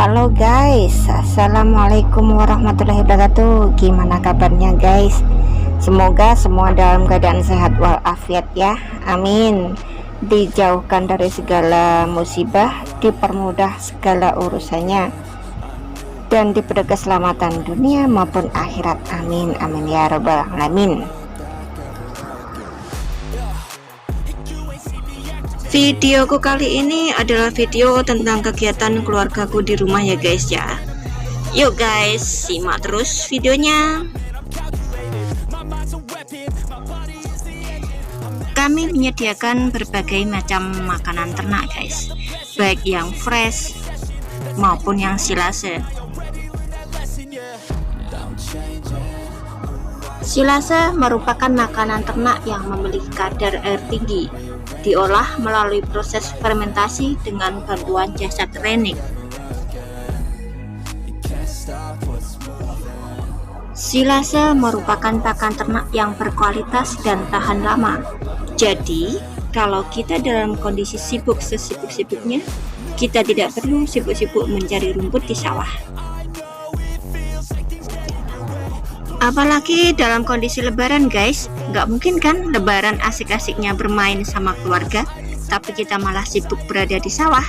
Halo guys, assalamualaikum warahmatullahi wabarakatuh. Gimana kabarnya guys? Semoga semua dalam keadaan sehat walafiat ya, amin. Dijauhkan dari segala musibah, dipermudah segala urusannya, dan diberi keselamatan dunia maupun akhirat, amin amin ya rabbal alamin. Videoku kali ini adalah video tentang kegiatan keluargaku di rumah ya guys ya. Yuk guys, simak terus videonya. Kami menyediakan berbagai macam makanan ternak guys, baik yang fresh maupun yang silase. Silase merupakan makanan ternak yang memiliki kadar air tinggi, diolah melalui proses fermentasi dengan bantuan jasa training. Silase merupakan pakan ternak yang berkualitas dan tahan lama. Jadi, kalau kita dalam kondisi sibuk sesibuk-sibuknya, kita tidak perlu sibuk-sibuk mencari rumput di sawah. Apalagi dalam kondisi lebaran guys, nggak mungkin kan lebaran asik-asiknya bermain sama keluarga, tapi kita malah sibuk berada di sawah.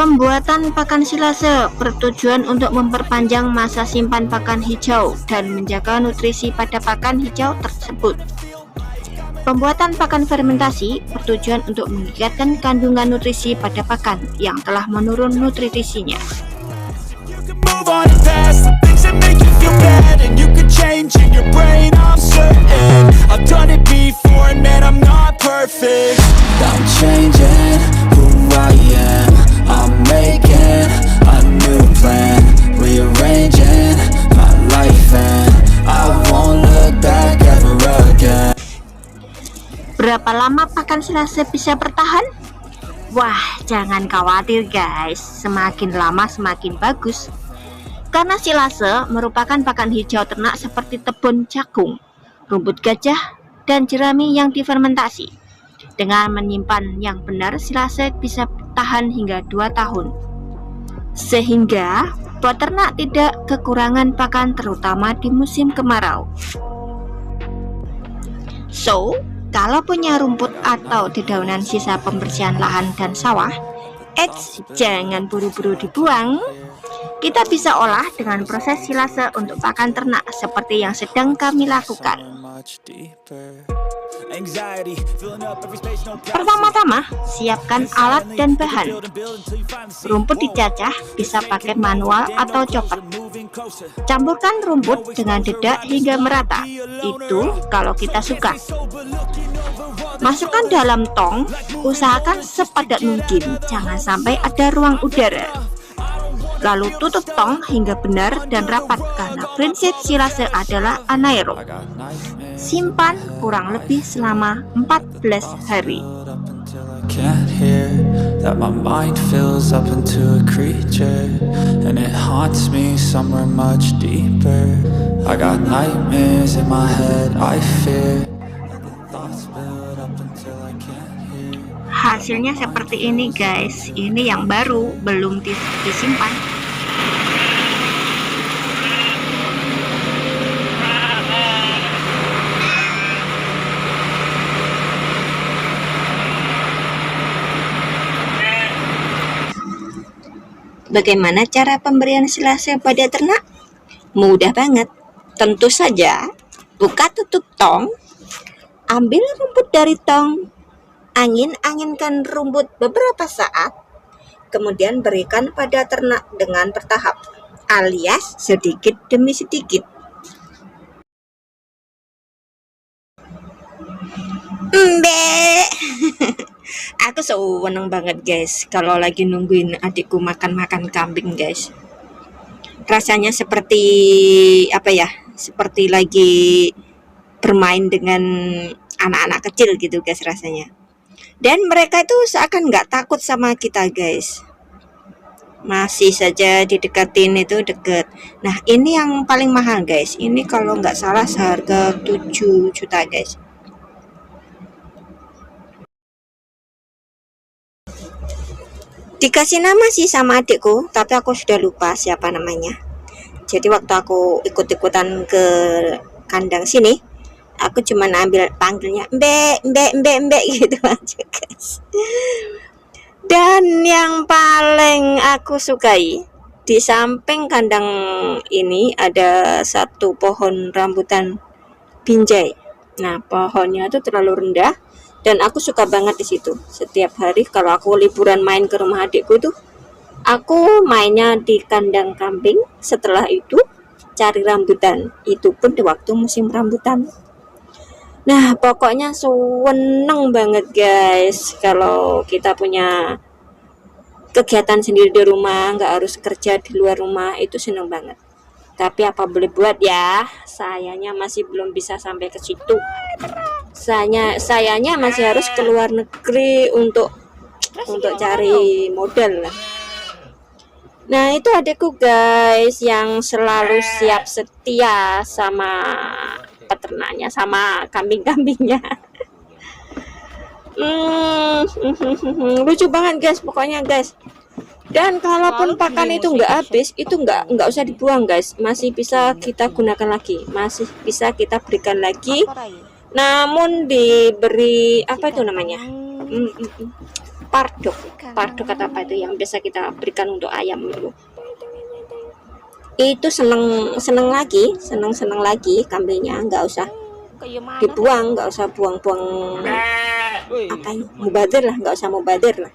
Pembuatan pakan silase bertujuan untuk memperpanjang masa simpan pakan hijau dan menjaga nutrisi pada pakan hijau tersebut. Pembuatan pakan fermentasi bertujuan untuk meningkatkan kandungan nutrisi pada pakan yang telah menurun nutrisinya. Berapa lama pakan silase bisa bertahan? Wah, jangan khawatir guys, semakin lama semakin bagus. Karena silase merupakan pakan hijau ternak seperti tebon jagung, rumput gajah, dan jerami yang difermentasi. Dengan menyimpan yang benar, silase bisa bertahan hingga 2 tahun. Sehingga peternak tidak kekurangan pakan terutama di musim kemarau. So, kalau punya rumput atau dedaunan sisa pembersihan lahan dan sawah, jangan buru-buru dibuang. Kita bisa olah dengan proses silase untuk pakan ternak seperti yang sedang kami lakukan. Pertama-tama, siapkan alat dan bahan. Rumput dicacah, bisa pakai manual atau chopper. Campurkan rumput dengan dedak hingga merata. Itu kalau kita suka. Masukkan dalam tong, usahakan sepadat mungkin, jangan sampai ada ruang udara. Lalu tutup tong hingga benar dan rapat karena prinsip silase adalah anaerob. Simpan kurang lebih selama 14 hari. Hasilnya seperti ini guys, ini yang baru, belum disimpan. Bagaimana cara pemberian silase pada ternak? Mudah banget, tentu saja. Buka tutup tong, ambil rumput dari tong, anginkan rumput beberapa saat, kemudian berikan pada ternak dengan bertahap, alias sedikit demi sedikit. Aku seneng banget guys kalau lagi nungguin adikku makan kambing guys. Rasanya seperti apa ya, seperti lagi bermain dengan anak-anak kecil gitu guys rasanya. Dan mereka itu seakan nggak takut sama kita guys, masih saja didekatin, itu deket. Nah ini yang paling mahal guys, ini kalau nggak salah seharga 7 juta guys. Dikasih nama sih sama adikku, tapi aku sudah lupa siapa namanya. Jadi waktu aku ikut-ikutan ke kandang sini, aku cuma ambil panggilnya mbek mbek mbek mbek gitu aja guys. Dan yang paling aku sukai, di samping kandang ini ada satu pohon rambutan binjai. Nah, pohonnya itu terlalu rendah dan aku suka banget di situ. Setiap hari kalau aku liburan main ke rumah adikku tuh, aku mainnya di kandang kambing. Setelah itu cari rambutan. Itu pun di waktu musim rambutan. Nah, pokoknya seneng banget guys kalau kita punya kegiatan sendiri di rumah, nggak harus kerja di luar rumah, itu seneng banget. Tapi apa boleh buat ya, sayanya masih belum bisa sampai ke situ. Sayanya masih harus ke luar negeri untuk cari modal lah. Nah, itu adikku guys yang selalu siap setia sama peternaknya, sama kambing-kambingnya. Lucu banget guys, pokoknya guys. Dan kalaupun pakan itu nggak habis, itu nggak usah dibuang guys, masih bisa kita gunakan lagi, masih bisa kita berikan lagi. Namun diberi apa itu namanya, parduk kata apa itu yang biasa kita berikan untuk ayam itu seneng lagi kambingnya, nggak usah dibuang, nggak usah buang-buang apa ini, mubazir lah, nggak usah mubazir lah.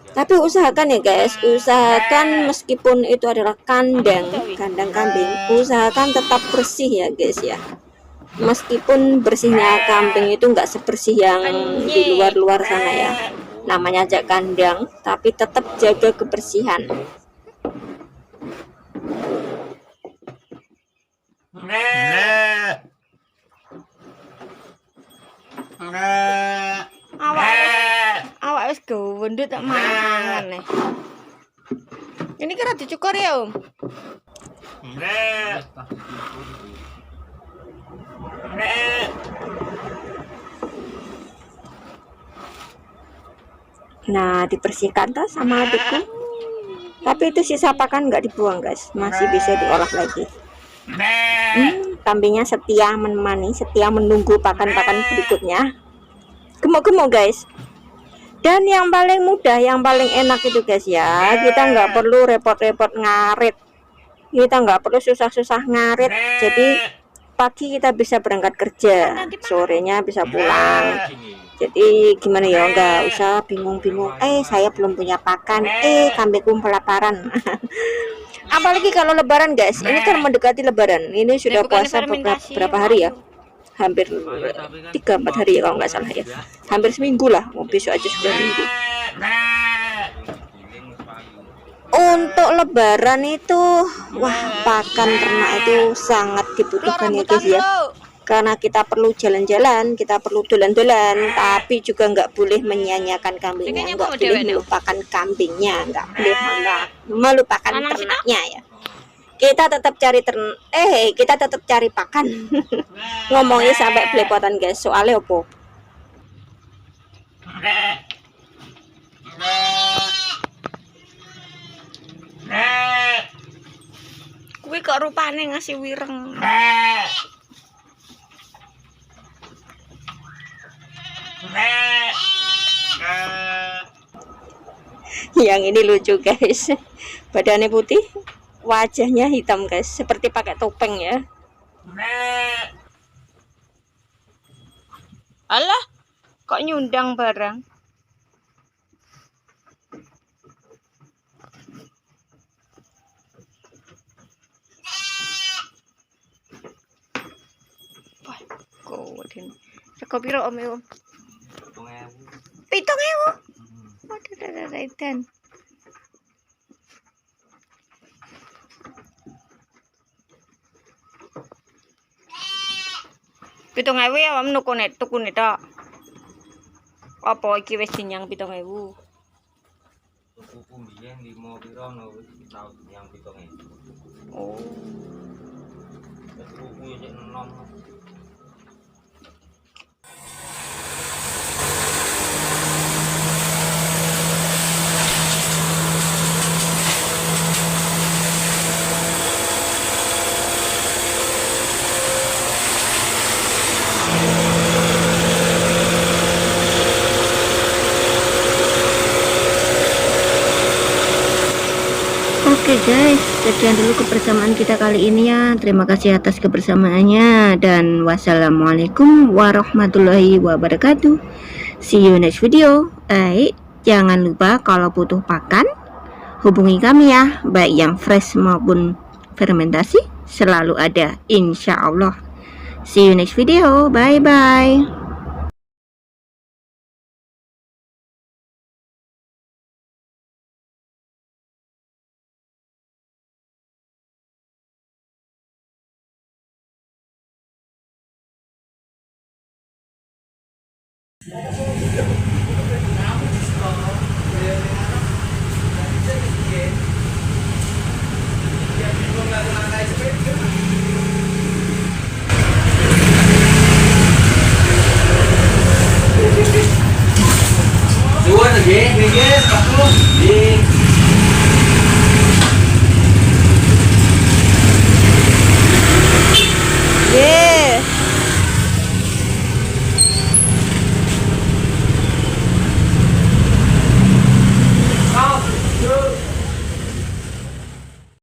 Tapi usahakan ya guys, usahakan meskipun itu adalah kandang kambing, usahakan tetap bersih ya guys ya. Meskipun bersihnya kambing itu nggak sebersih yang di luar sana ya, namanya aja kandang, tapi tetap jaga kebersihan. Awak wis gondot tak mangan nih. Ini kira dicukur ya, Om? Nah, dibersihkan tuh sama adikku. Tapi itu sisa pakan nggak dibuang guys, masih bisa diolah lagi. Kambingnya setia menemani, setia menunggu pakan-pakan berikutnya. Gemuk-gemuk guys. Dan yang paling mudah, yang paling enak itu guys ya, kita nggak perlu repot-repot ngarit, kita nggak perlu susah-susah ngarit. Jadi pagi kita bisa berangkat kerja, sorenya bisa pulang. Jadi gimana ya, nggak usah bingung-bingung, saya belum punya pakan, kambingku kelaparan. Apalagi kalau lebaran guys, ini kan mendekati lebaran, ini sudah puasa beberapa hari ya, hampir 3-4 hari ya kalau nggak salah ya, hampir seminggu lah, besok aja sudah minggu. Untuk lebaran itu wah, pakan ternak itu sangat dibutuhkan ya guys ya, karena kita perlu jalan-jalan, kita perlu dolan-dolan, tapi juga nggak boleh menyia-nyiakan kambingnya, nggak boleh melupakan kambingnya, nggak boleh melupakan ternaknya ya. Kita tetap cari kita tetap cari pakan. Ngomongnya sampai belepotan guys, soalnya opo? Kuwi kok rupane ngasih wireng. Yang ini lucu guys, badannya putih, wajahnya hitam guys, seperti pakai topeng ya. Alah, kok nyundang barang? Wah, kodin. Seko piro Om? 7.000. Waduh, dan. Pitung ewu ya Om tukune tok. Apa iki wis dinyang 7.000? Tuku mbiyen 5 pira ono wis tau dinyang 7.000. Oh. Tuku yo cek enom. guys, sekian dulu kebersamaan kita kali ini ya. Terima kasih atas kebersamaannya dan wassalamualaikum warahmatullahi wabarakatuh. See you next video. Jangan lupa kalau butuh pakan hubungi kami ya, baik yang fresh maupun fermentasi selalu ada insya Allah. See you next video. Bye bye. Suwun nggih, nggih, Pak. Nggih. Ye.